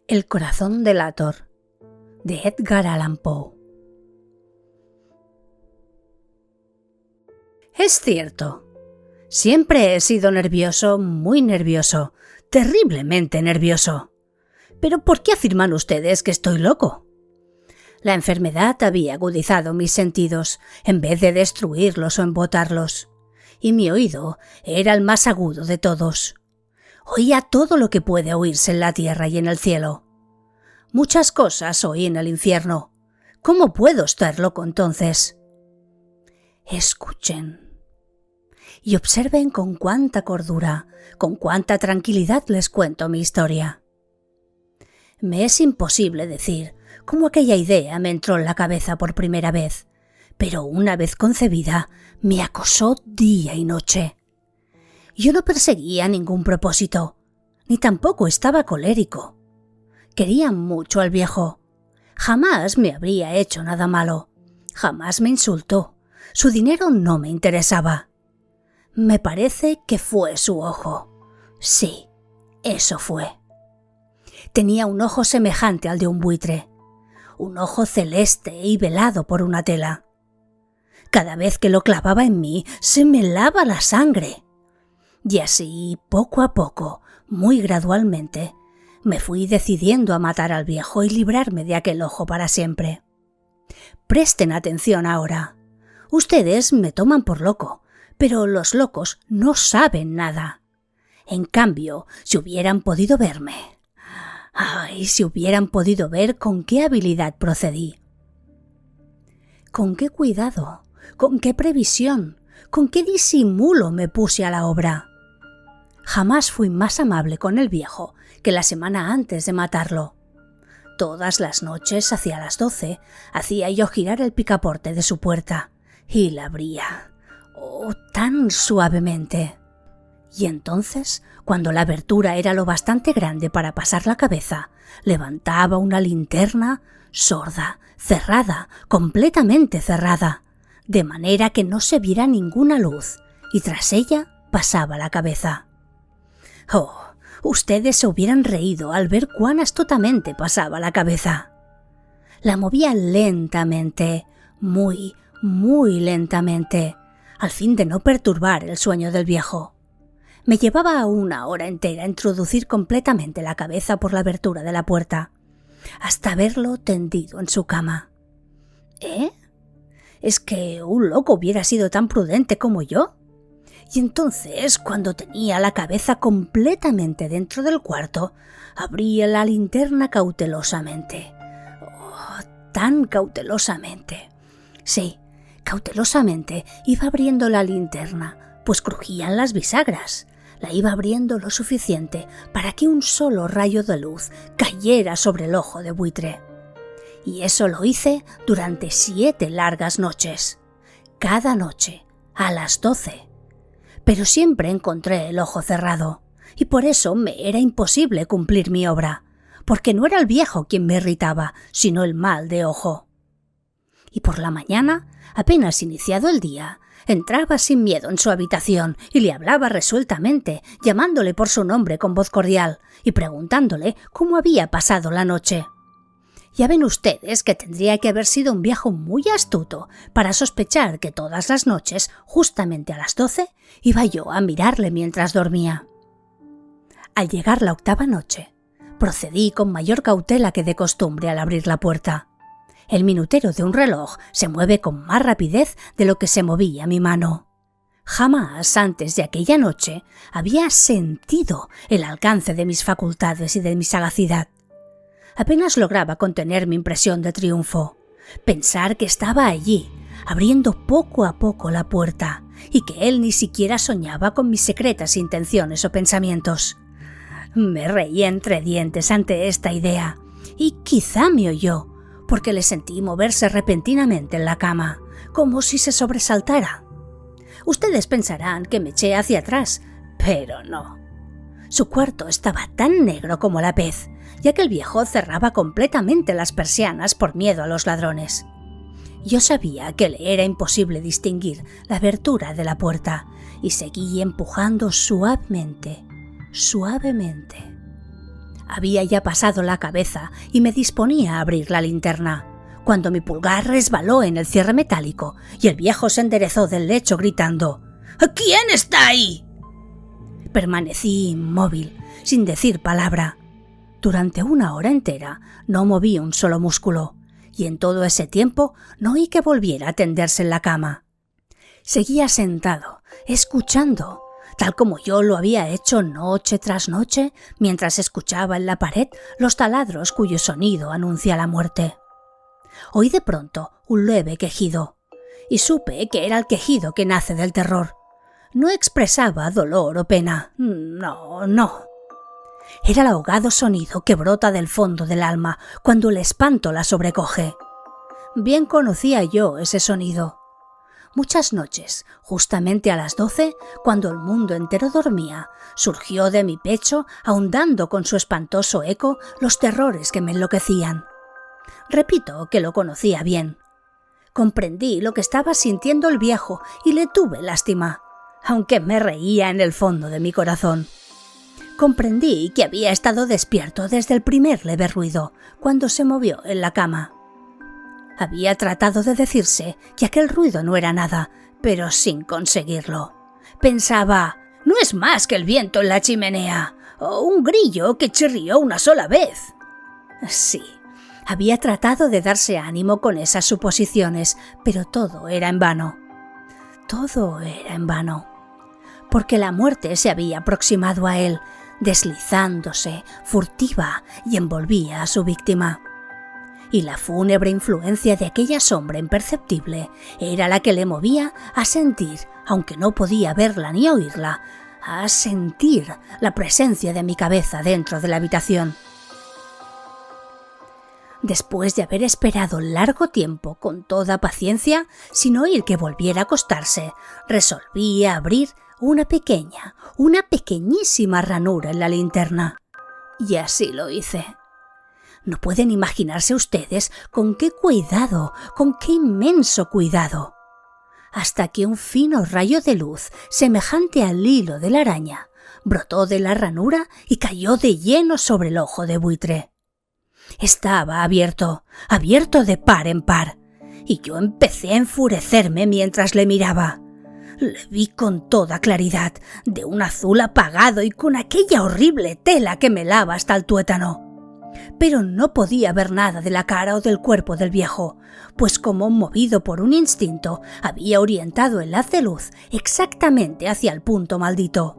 El corazón delator, de Edgar Allan Poe. Es cierto, siempre he sido nervioso, muy nervioso, terriblemente nervioso. ¿Pero por qué afirman ustedes que estoy loco? La enfermedad había agudizado mis sentidos, en vez de destruirlos o embotarlos, y mi oído era el más agudo de todos. Oía todo lo que puede oírse en la tierra y en el cielo. Muchas cosas oí en el infierno. ¿Cómo puedo estar loco entonces? Escuchen y observen con cuánta cordura, con cuánta tranquilidad les cuento mi historia. Me es imposible decir cómo aquella idea me entró en la cabeza por primera vez, pero una vez concebida me acosó día y noche. Yo no perseguía ningún propósito, ni tampoco estaba colérico. Quería mucho al viejo. Jamás me habría hecho nada malo. Jamás me insultó. Su dinero no me interesaba. Me parece que fue su ojo. Sí, eso fue. Tenía un ojo semejante al de un buitre. Un ojo celeste y velado por una tela. Cada vez que lo clavaba en mí, se me helaba la sangre. Y así, poco a poco, muy gradualmente, me fui decidiendo a matar al viejo y librarme de aquel ojo para siempre. Presten atención ahora. Ustedes me toman por loco, pero los locos no saben nada. En cambio, si hubieran podido verme... ¡Ay, si hubieran podido ver con qué habilidad procedí! Con qué cuidado, con qué previsión, con qué disimulo me puse a la obra. Jamás fui más amable con el viejo que la semana antes de matarlo. Todas las noches, hacia las 12, hacía yo girar el picaporte de su puerta y la abría, oh, tan suavemente. Y entonces, cuando la abertura era lo bastante grande para pasar la cabeza, levantaba una linterna sorda, cerrada, completamente cerrada, de manera que no se viera ninguna luz, y tras ella pasaba la cabeza. Oh, ustedes se hubieran reído al ver cuán astutamente pasaba la cabeza. La movía lentamente, muy, muy lentamente, al fin de no perturbar el sueño del viejo. Me llevaba 1 hora entera introducir completamente la cabeza por la abertura de la puerta, hasta verlo tendido en su cama. ¿Eh? ¿Es que un loco hubiera sido tan prudente como yo? Y entonces, cuando tenía la cabeza completamente dentro del cuarto, abría la linterna cautelosamente. Oh, tan cautelosamente. Sí, cautelosamente iba abriendo la linterna, pues crujían las bisagras. La iba abriendo lo suficiente para que un solo rayo de luz cayera sobre el ojo de buitre. Y eso lo hice durante 7 largas noches. Cada noche, a las 12. Pero siempre encontré el ojo cerrado, y por eso me era imposible cumplir mi obra, porque no era el viejo quien me irritaba, sino el mal de ojo. Y por la mañana, apenas iniciado el día, entraba sin miedo en su habitación y le hablaba resueltamente, llamándole por su nombre con voz cordial y preguntándole cómo había pasado la noche. Ya ven ustedes que tendría que haber sido un viejo muy astuto para sospechar que todas las noches, justamente a las 12, iba yo a mirarle mientras dormía. Al llegar la 8ª noche, procedí con mayor cautela que de costumbre al abrir la puerta. El minutero de un reloj se mueve con más rapidez de lo que se movía mi mano. Jamás antes de aquella noche había sentido el alcance de mis facultades y de mi sagacidad. Apenas lograba contener mi impresión de triunfo, pensar que estaba allí, abriendo poco a poco la puerta, y que él ni siquiera soñaba con mis secretas intenciones o pensamientos. Me reí entre dientes ante esta idea, y quizá me oyó, porque le sentí moverse repentinamente en la cama, como si se sobresaltara. Ustedes pensarán que me eché hacia atrás, pero no. Su cuarto estaba tan negro como la pez, ya que el viejo cerraba completamente las persianas por miedo a los ladrones. Yo sabía que le era imposible distinguir la abertura de la puerta y seguí empujando suavemente, suavemente. Había ya pasado la cabeza y me disponía a abrir la linterna, cuando mi pulgar resbaló en el cierre metálico y el viejo se enderezó del lecho gritando: «¿Quién está ahí?». Permanecí inmóvil, sin decir palabra. Durante 1 hora entera no moví un solo músculo, y en todo ese tiempo no oí que volviera a tenderse en la cama. Seguía sentado, escuchando, tal como yo lo había hecho noche tras noche, mientras escuchaba en la pared los taladros cuyo sonido anuncia la muerte. Oí de pronto un leve quejido, y supe que era el quejido que nace del terror. No expresaba dolor o pena, no. Era el ahogado sonido que brota del fondo del alma cuando el espanto la sobrecoge. Bien conocía yo ese sonido. Muchas noches, justamente a las 12, cuando el mundo entero dormía, surgió de mi pecho, ahondando con su espantoso eco los terrores que me enloquecían. Repito que lo conocía bien. Comprendí lo que estaba sintiendo el viejo y le tuve lástima, aunque me reía en el fondo de mi corazón. Comprendí que había estado despierto desde el primer leve ruido, cuando se movió en la cama. Había tratado de decirse que aquel ruido no era nada, pero sin conseguirlo. Pensaba: no es más que el viento en la chimenea, o un grillo que chirrió una sola vez. Sí, había tratado de darse ánimo con esas suposiciones, pero todo era en vano. Todo era en vano. Porque la muerte se había aproximado a él, deslizándose, furtiva, y envolvía a su víctima. Y la fúnebre influencia de aquella sombra imperceptible era la que le movía a sentir, aunque no podía verla ni oírla, a sentir la presencia de mi cabeza dentro de la habitación. Después de haber esperado largo tiempo con toda paciencia, sin oír que volviera a acostarse, resolví abrir una pequeñísima ranura en la linterna. Y así lo hice. No pueden imaginarse ustedes con qué cuidado, con qué inmenso cuidado, hasta que un fino rayo de luz, semejante al hilo de la araña, brotó de la ranura y cayó de lleno sobre el ojo de buitre. Estaba abierto de par en par, y yo empecé a enfurecerme mientras le miraba. Le vi con toda claridad, de un azul apagado y con aquella horrible tela que me lava hasta el tuétano. Pero no podía ver nada de la cara o del cuerpo del viejo, pues como movido por un instinto, había orientado el haz de luz exactamente hacia el punto maldito.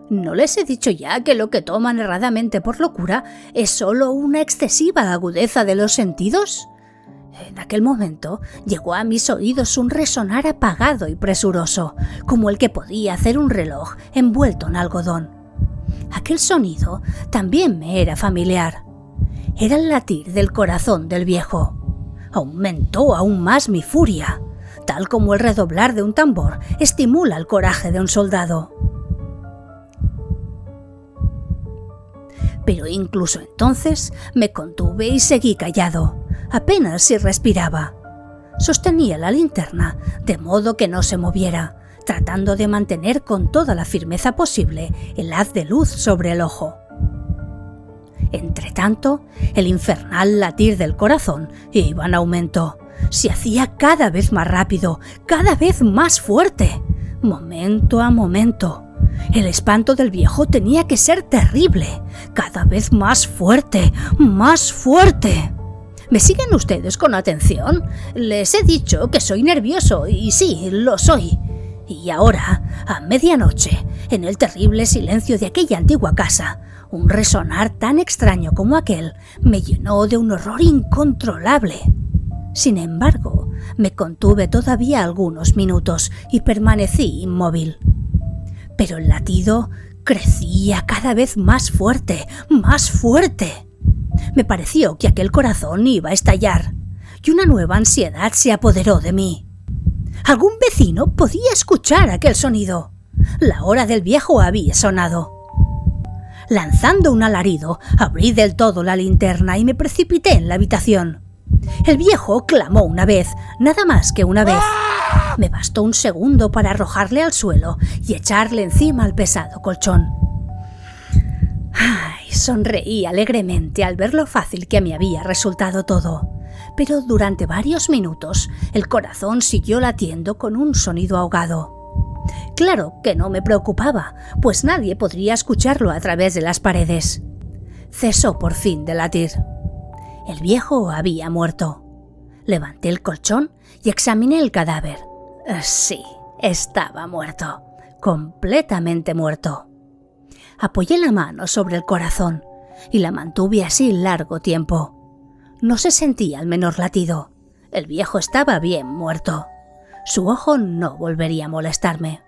¿No les he dicho ya que lo que toman erradamente por locura es solo una excesiva agudeza de los sentidos? En aquel momento llegó a mis oídos un resonar apagado y presuroso, como el que podía hacer un reloj envuelto en algodón. Aquel sonido también me era familiar. Era el latir del corazón del viejo. Aumentó aún más mi furia, tal como el redoblar de un tambor estimula el coraje de un soldado. Pero incluso entonces me contuve y seguí callado, apenas si respiraba. Sostenía la linterna de modo que no se moviera, tratando de mantener con toda la firmeza posible el haz de luz sobre el ojo. Entretanto, el infernal latir del corazón iba en aumento. Se hacía cada vez más rápido, cada vez más fuerte, momento a momento. El espanto del viejo tenía que ser terrible, cada vez más fuerte, más fuerte. ¿Me siguen ustedes con atención? Les he dicho que soy nervioso, y sí, lo soy. Y ahora, a medianoche, en el terrible silencio de aquella antigua casa, un resonar tan extraño como aquel me llenó de un horror incontrolable. Sin embargo, me contuve todavía algunos minutos y permanecí inmóvil. Pero el latido crecía cada vez más fuerte, más fuerte. Me pareció que aquel corazón iba a estallar, y una nueva ansiedad se apoderó de mí. Algún vecino podía escuchar aquel sonido. La hora del viejo había sonado. Lanzando un alarido, abrí del todo la linterna y me precipité en la habitación. El viejo clamó una vez, nada más que una vez. Me bastó un segundo para arrojarle al suelo y echarle encima el pesado colchón. ¡Ay! Sonreí alegremente al ver lo fácil que me había resultado todo, pero durante varios minutos el corazón siguió latiendo con un sonido ahogado. Claro que no me preocupaba, pues nadie podría escucharlo a través de las paredes. Cesó por fin de latir. El viejo había muerto. Levanté el colchón y examiné el cadáver. Sí, estaba muerto, completamente muerto. Apoyé la mano sobre el corazón y la mantuve así largo tiempo. No se sentía el menor latido. El viejo estaba bien muerto. Su ojo no volvería a molestarme.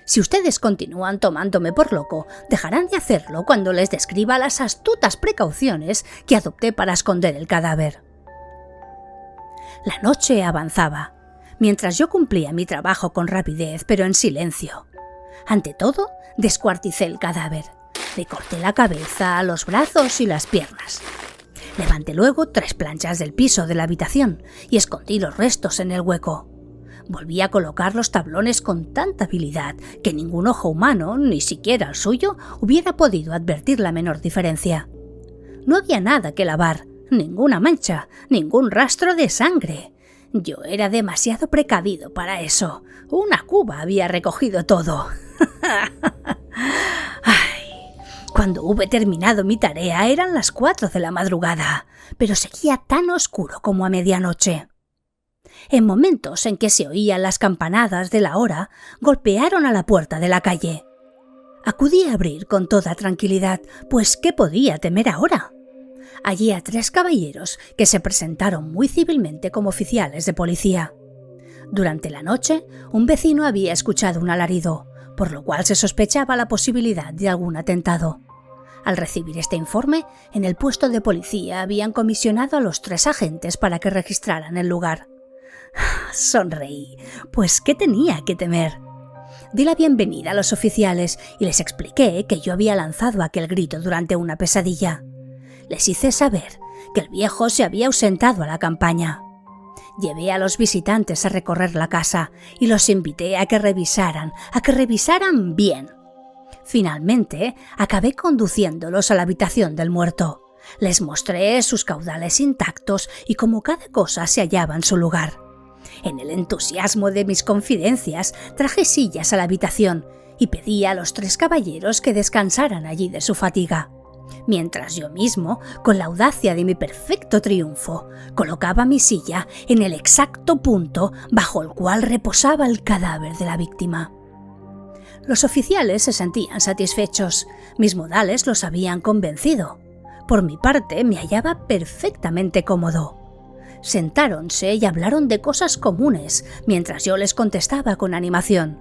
Si ustedes continúan tomándome por loco, dejarán de hacerlo cuando les describa las astutas precauciones que adopté para esconder el cadáver. La noche avanzaba, mientras yo cumplía mi trabajo con rapidez, pero en silencio. Ante todo, descuarticé el cadáver. Le corté la cabeza, los brazos y las piernas. Levanté luego 3 planchas del piso de la habitación y escondí los restos en el hueco. Volví a colocar los tablones con tanta habilidad que ningún ojo humano, ni siquiera el suyo, hubiera podido advertir la menor diferencia. No había nada que lavar, ninguna mancha, ningún rastro de sangre. Yo era demasiado precavido para eso. Una cuba había recogido todo. Cuando hube terminado mi tarea eran las 4 de la madrugada, pero seguía tan oscuro como a medianoche. En momentos en que se oían las campanadas de la hora, golpearon a la puerta de la calle. Acudí a abrir con toda tranquilidad, pues ¿qué podía temer ahora? Hallé a 3 caballeros que se presentaron muy civilmente como oficiales de policía. Durante la noche, un vecino había escuchado un alarido, por lo cual se sospechaba la posibilidad de algún atentado. Al recibir este informe, en el puesto de policía habían comisionado a los 3 agentes para que registraran el lugar. Sonreí, pues ¿qué tenía que temer? Di la bienvenida a los oficiales y les expliqué que yo había lanzado aquel grito durante una pesadilla. Les hice saber que el viejo se había ausentado a la campaña. Llevé a los visitantes a recorrer la casa y los invité a que revisaran bien. Finalmente, acabé conduciéndolos a la habitación del muerto. Les mostré sus caudales intactos y cómo cada cosa se hallaba en su lugar. En el entusiasmo de mis confidencias, traje sillas a la habitación y pedí a los 3 caballeros que descansaran allí de su fatiga, mientras yo mismo, con la audacia de mi perfecto triunfo, colocaba mi silla en el exacto punto bajo el cual reposaba el cadáver de la víctima. Los oficiales se sentían satisfechos, mis modales los habían convencido. Por mi parte, me hallaba perfectamente cómodo. Sentáronse y hablaron de cosas comunes, mientras yo les contestaba con animación.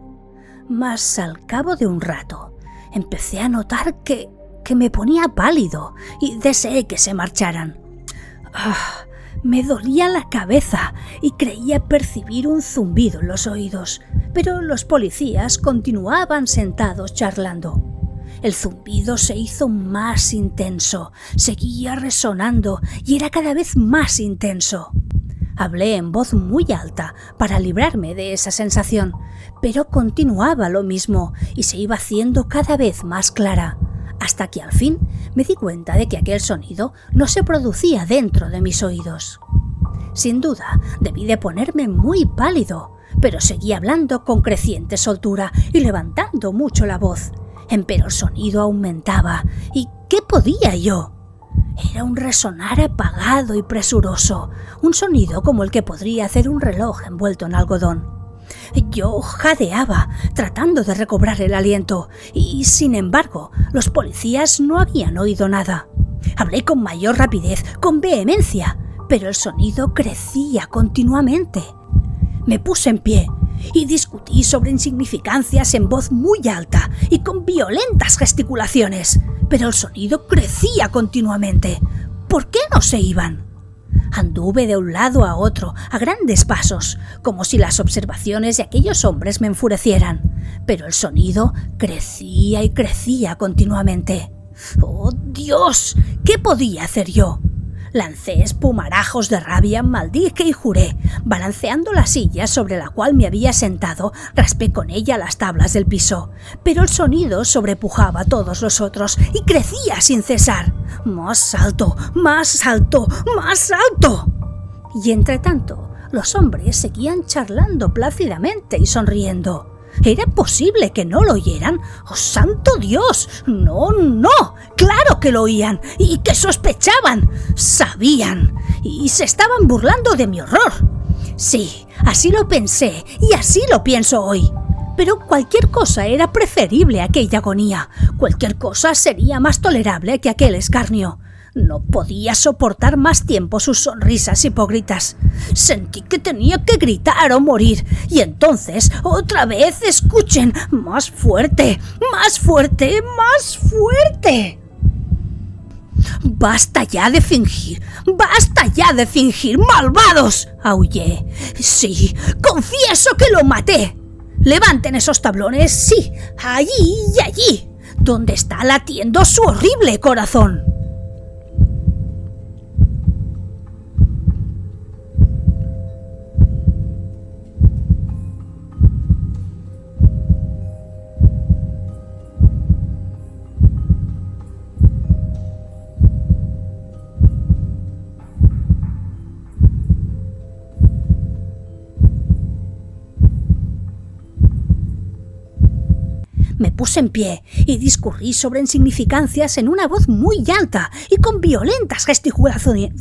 Mas al cabo de un rato, empecé a notar que me ponía pálido y deseé que se marcharan. Me dolía la cabeza y creía percibir un zumbido en los oídos, pero los policías continuaban sentados charlando. El zumbido se hizo más intenso, seguía resonando y era cada vez más intenso. Hablé en voz muy alta para librarme de esa sensación, pero continuaba lo mismo y se iba haciendo cada vez más clara, hasta que al fin me di cuenta de que aquel sonido no se producía dentro de mis oídos. Sin duda, debí de ponerme muy pálido, pero seguí hablando con creciente soltura y levantando mucho la voz. Empero el sonido aumentaba, ¿y qué podía yo? Era un resonar apagado y presuroso, un sonido como el que podría hacer un reloj envuelto en algodón. Yo jadeaba, tratando de recobrar el aliento, y sin embargo, los policías no habían oído nada. Hablé con mayor rapidez, con vehemencia, pero el sonido crecía continuamente. Me puse en pie y discutí sobre insignificancias en voz muy alta y con violentas gesticulaciones, pero el sonido crecía continuamente. ¿Por qué no se iban? Anduve de un lado a otro a grandes pasos, como si las observaciones de aquellos hombres me enfurecieran, pero el sonido crecía y crecía continuamente. ¡Oh, Dios! ¿Qué podía hacer yo? Lancé espumarajos de rabia, maldije y juré. Balanceando la silla sobre la cual me había sentado, raspé con ella las tablas del piso. Pero el sonido sobrepujaba a todos los otros y crecía sin cesar. ¡Más alto! ¡Más alto! ¡Más alto! Y entre tanto, los hombres seguían charlando plácidamente y sonriendo. ¿Era posible que no lo oyeran? ¡Oh, santo Dios! ¡No, no! ¡Claro que lo oían! ¡Y que sospechaban! ¡Sabían! Y se estaban burlando de mi horror. Sí, así lo pensé y así lo pienso hoy. Pero cualquier cosa era preferible a aquella agonía. Cualquier cosa sería más tolerable que aquel escarnio. No podía soportar más tiempo sus sonrisas hipócritas. Sentí que tenía que gritar o morir. Y entonces, otra vez, escuchen, más fuerte, más fuerte, más fuerte. ¡Basta ya de fingir! ¡Basta ya de fingir, malvados! Aullé. Sí, confieso que lo maté. Levanten esos tablones, sí, allí y allí, donde está latiendo su horrible corazón. Me puse en pie y discurrí sobre insignificancias en una voz muy alta y con violentas gesticulaciones.